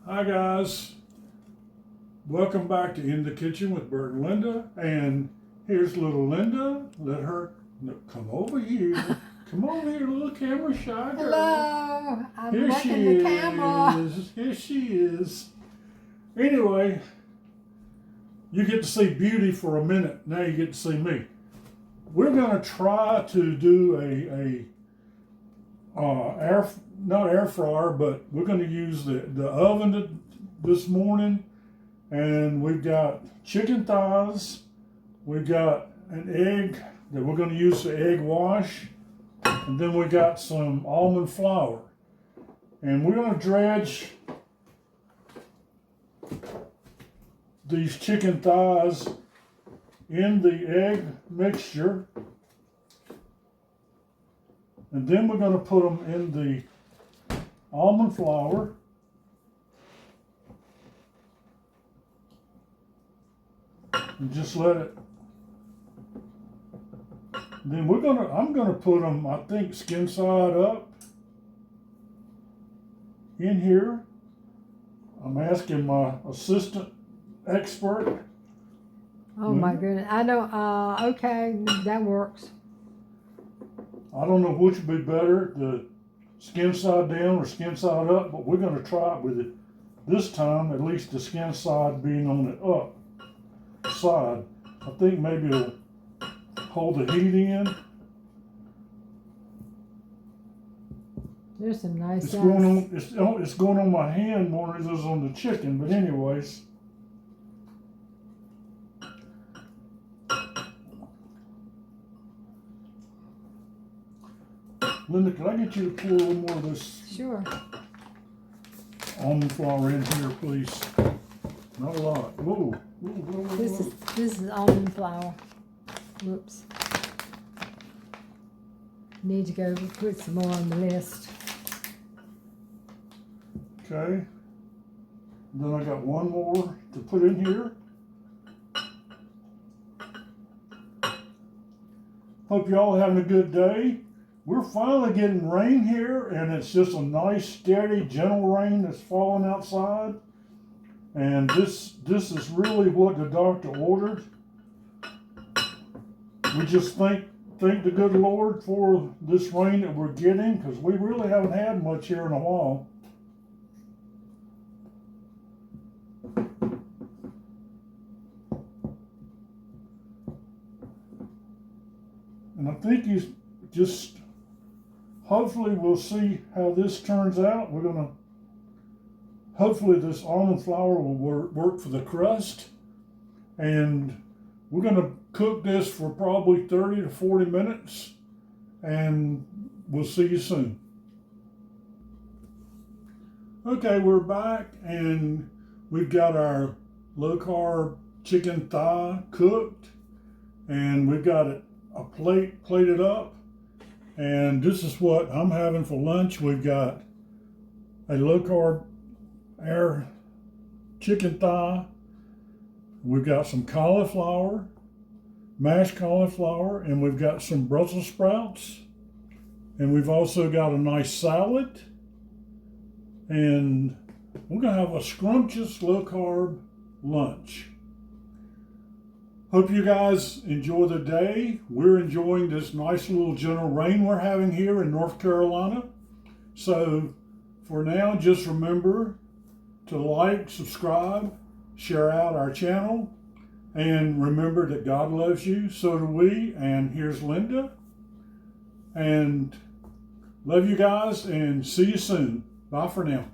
Hi guys, welcome back to In the Kitchen with Bert and Linda. And here's little Linda. Let her come over here. Come over here, little camera shy girl. Hello, I'm Here working she the camera. is. Here she is. Anyway, you get to see Beauty for a minute. Now you get to see me. We're gonna try to do not air fryer, but we're going to use the oven this morning. And we've got chicken thighs. We've got an egg that we're going to use the egg wash. And then we got some almond flour. And we're going to dredge these chicken thighs in the egg mixture. And then we're going to put them in the almond flour. And just let it. Then I'm gonna put them, I think, skin side up in here. I'm asking my assistant expert. Oh my goodness, I know, okay, that works. I don't know which would be better, the skin side down or skin side up, but we're going to try it with it this time, at least the skin side being on the up side. I think maybe it'll hold the heat in. There's some nice It's going on my hand more than it is on the chicken, but anyways. Linda, can I get you to pour a little more of this Sure. almond flour in here, please? Not a lot. Whoa. Whoa. This is almond flour. Whoops. Need to go put some more on the list. Okay. Then I got one more to put in here. Hope y'all are having a good day. We're finally getting rain here, and it's just a nice, steady, gentle rain that's falling outside. And this is really what the doctor ordered. We just thank the good Lord for this rain that we're getting, because we really haven't had much here in a while. And I think he's just... Hopefully we'll see how this turns out. Hopefully this almond flour will work for the crust. And we're gonna cook this for probably 30 to 40 minutes. And we'll see you soon. Okay, we're back and we've got our low carb chicken thigh cooked. And we've got it a plate plated up. And this is what I'm having for lunch. We've got a low-carb air chicken thigh. We've got some cauliflower, mashed cauliflower, and we've got some Brussels sprouts. And we've also got a nice salad. And we're going to have a scrumptious low-carb lunch. Hope you guys enjoy the day. We're enjoying this nice little gentle rain we're having here in North Carolina. So for now, just remember to like, subscribe, share out our channel, and remember that God loves you, so do we. And here's Linda. And love you guys and see you soon. Bye for now.